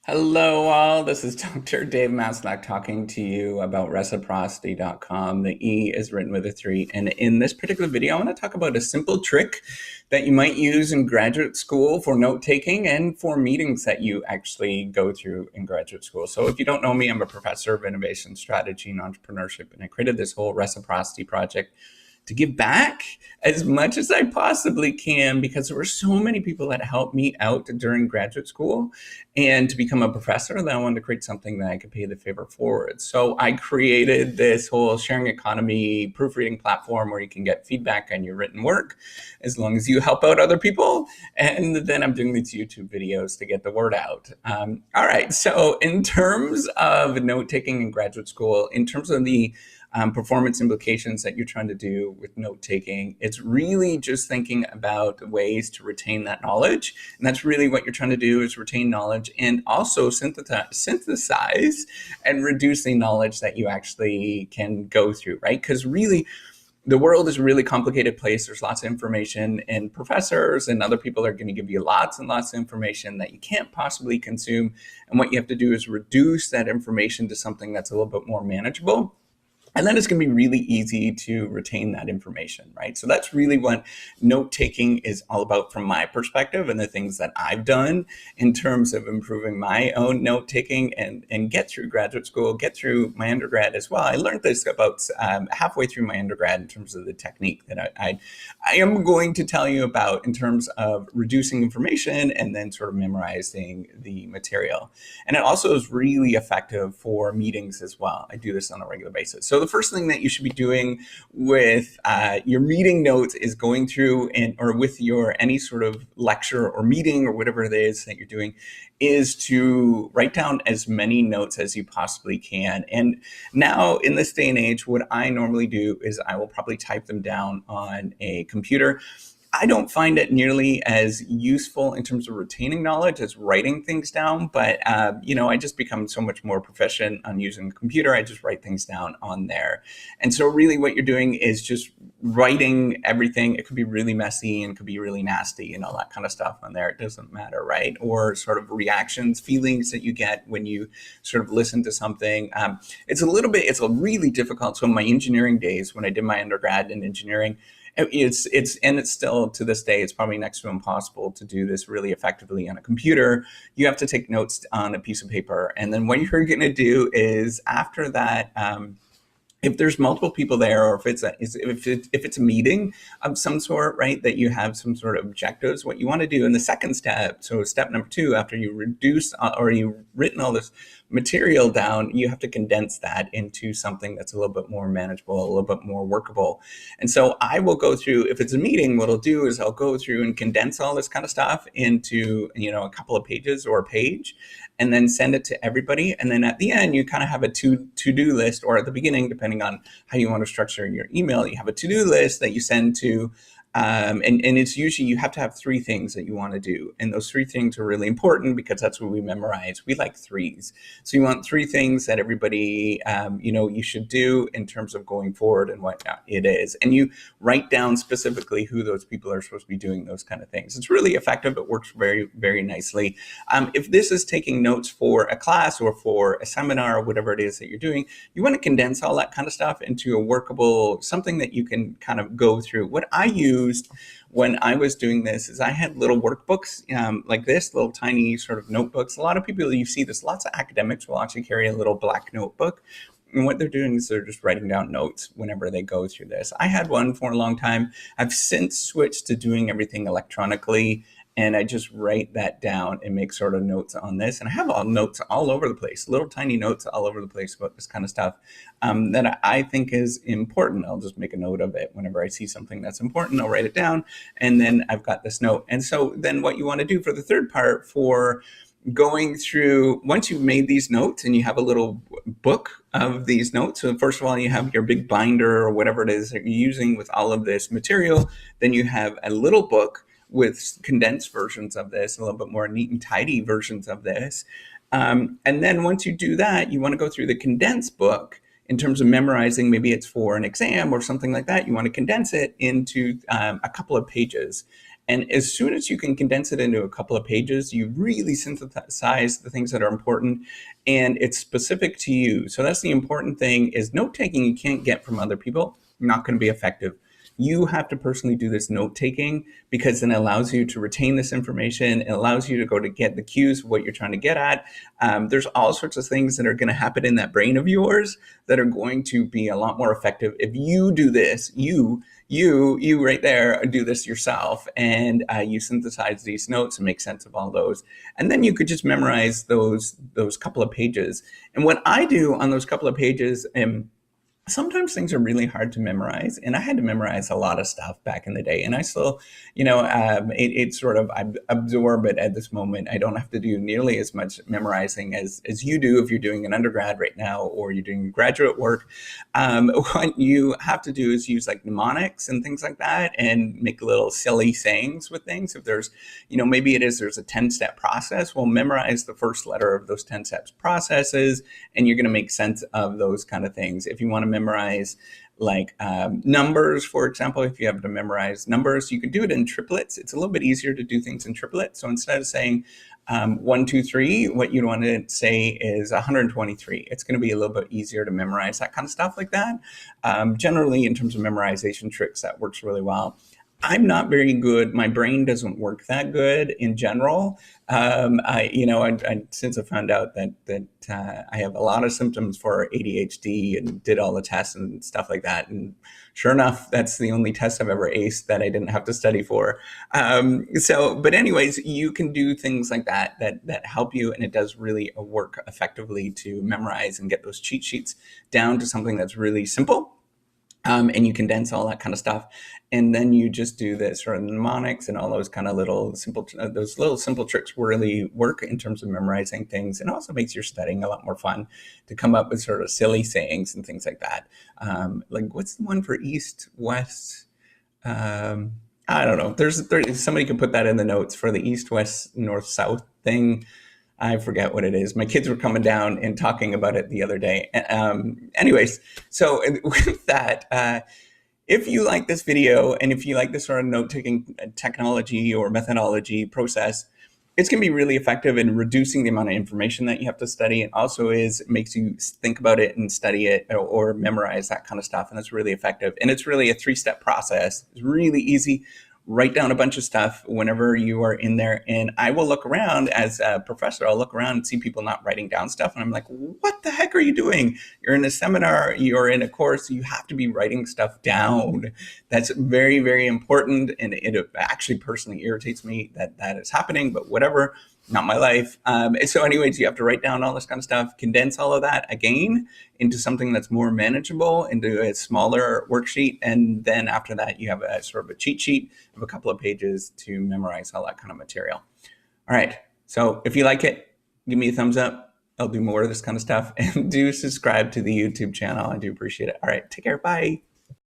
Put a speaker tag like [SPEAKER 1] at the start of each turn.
[SPEAKER 1] Hello, all. This is Dr. Dave Maslock talking to you about reciprocity.com. The E is written with a 3. And in this particular video, I want to talk about a simple trick that you might use in graduate school for note taking and for meetings that you actually go through in graduate school. So, if you don't know me, I'm a professor of innovation strategy and entrepreneurship, and I created this whole reciprocity project to give back as much as I possibly can because there were so many people that helped me out during graduate school and to become a professor that I wanted to create something that I could pay the favor forward. So I created this whole sharing economy proofreading platform where you can get feedback on your written work as long as you help out other people. And then I'm doing these YouTube videos to get the word out. All right. So in terms of note taking in graduate school, in terms of the performance implications that you're trying to do with note taking, it's really just thinking about ways to retain that knowledge. And that's really what you're trying to do, is retain knowledge and also synthesize and reduce the knowledge that you actually can go through, right? Because really, the world is a really complicated place. There's lots of information, and professors and other people are going to give you lots and lots of information that you can't possibly consume. And what you have to do is reduce that information to something that's a little bit more manageable. And then it's going to be really easy to retain that information, right? So that's really what note taking is all about from my perspective, and the things that I've done in terms of improving my own note taking and get through graduate school, get through my undergrad as well. I learned this about halfway through my undergrad in terms of the technique that I am going to tell you about in terms of reducing information and then sort of memorizing the material. And it also is really effective for meetings as well. I do this on a regular basis. So the first thing that you should be doing with your meeting notes is going through or with your any sort of lecture or meeting or whatever it is that you're doing, is to write down as many notes as you possibly can. And now in this day and age, what I normally do is I will probably type them down on a computer. I don't find it nearly as useful in terms of retaining knowledge as writing things down, but I just become so much more proficient on using the computer. I just write things down on there. And so really what you're doing is just writing everything. It could be really messy and could be really nasty and all that kind of stuff on there. It doesn't matter, right? Or sort of reactions, feelings that you get when you sort of listen to something. It's a really difficult. So in my engineering days, when I did my undergrad in engineering, it's still to this day, it's probably next to impossible to do this really effectively on a computer. You have to take notes on a piece of paper. And then what you're going to do is after that, if there's multiple people there, or if it's a meeting of some sort, right, that you have some sort of objectives, what you want to do in the second step, so step number 2, after you reduce or you've written all this material down, you have to condense that into something that's a little bit more manageable, a little bit more workable. And so I will go through, if it's a meeting, what I'll do is I'll go through and condense all this kind of stuff into, a couple of pages or a page, and then send it to everybody. And then at the end, you kind of have a to-do list, or at the beginning, depending on how you want to structure your email, you have a to-do list that you send to and it's usually you have to have 3 things that you want to do. And those 3 things are really important because that's what we memorize. We like 3s. So you want 3 things that everybody, you should do in terms of going forward and what it is. And you write down specifically who those people are supposed to be doing those kind of things. It's really effective. It works very, very nicely. If this is taking notes for a class or for a seminar or whatever it is that you're doing, you want to condense all that kind of stuff into a workable, something that you can kind of go through. What I used when I was doing this is I had little workbooks like this, little tiny sort of notebooks. A lot of people, you see this, lots of academics will actually carry a little black notebook. And what they're doing is they're just writing down notes whenever they go through this. I had one for a long time. I've since switched to doing everything electronically, and I just write that down and make sort of notes on this. And I have all notes all over the place, little tiny notes all over the place about this kind of stuff that I think is important. I'll just make a note of it. Whenever I see something that's important, I'll write it down, and then I've got this note. And so then what you want to do for the third part, for going through, once you've made these notes and you have a little book of these notes, so first of all, you have your big binder or whatever it is that you're using with all of this material. Then you have a little book with condensed versions of this, a little bit more neat and tidy versions of this. And then once you do that, you want to go through the condensed book in terms of memorizing. Maybe it's for an exam or something like that. You want to condense it into a couple of pages. And as soon as you can condense it into a couple of pages, you really synthesize the things that are important, and it's specific to you. So that's the important thing, is note-taking you can't get from other people. Not going to be effective. You have to personally do this note-taking, because then it allows you to retain this information. It allows you to go to get the cues of what you're trying to get at. There's all sorts of things that are going to happen in that brain of yours that are going to be a lot more effective if you do this. You right there do this yourself, and you synthesize these notes and make sense of all those. And then you could just memorize those couple of pages. And what I do on those couple of pages, sometimes things are really hard to memorize, and I had to memorize a lot of stuff back in the day, and I still, it's sort of, I absorb it at this moment. I don't have to do nearly as much memorizing as you do if you're doing an undergrad right now or you're doing graduate work. What you have to do is use like mnemonics and things like that, and make little silly sayings with things. If there's, maybe there's a 10-step process, well, memorize the first letter of those 10 steps processes, and you're going to make sense of those kind of things. If you want to memorize like numbers, for example, if you have to memorize numbers, you can do it in triplets. It's a little bit easier to do things in triplets. So instead of saying 1, 2, 3, what you want to say is 123. It's going to be a little bit easier to memorize that kind of stuff like that. Generally, in terms of memorization tricks, that works really well. I'm not very good. My brain doesn't work that good in general. Since I found out that I have a lot of symptoms for ADHD, and did all the tests and stuff like that, and sure enough, that's the only test I've ever aced that I didn't have to study for. But anyways, you can do things like that help you, and it does really work effectively to memorize and get those cheat sheets down to something that's really simple. And you condense all that kind of stuff, and then you just do this sort of mnemonics and all those kind of little simple tricks really work in terms of memorizing things, and also makes your studying a lot more fun to come up with sort of silly sayings and things like that. Like, what's the one for east, west? I don't know. There's somebody can put that in the notes for the east, west, north, south thing. I forget what it is. My kids were coming down and talking about it the other day. Anyways, so with that, if you like this video, and if you like this sort of note-taking technology or methodology process, it's going to be really effective in reducing the amount of information that you have to study. It also makes you think about it and study it, or memorize that kind of stuff. And it's really effective. And it's really a 3-step process. It's really easy. Write down a bunch of stuff whenever you are in there. And I will look around as a professor. I'll look around and see people not writing down stuff. And I'm like, what the heck are you doing? You're in a seminar, you're in a course, you have to be writing stuff down. That's very, very important. And it actually personally irritates me that is happening, but whatever. Not my life. So anyways, you have to write down all this kind of stuff, condense all of that again into something that's more manageable, into a smaller worksheet. And then after that, you have a sort of a cheat sheet of a couple of pages to memorize all that kind of material. All right. So if you like it, give me a thumbs up. I'll do more of this kind of stuff, and do subscribe to the YouTube channel. I do appreciate it. All right. Take care. Bye.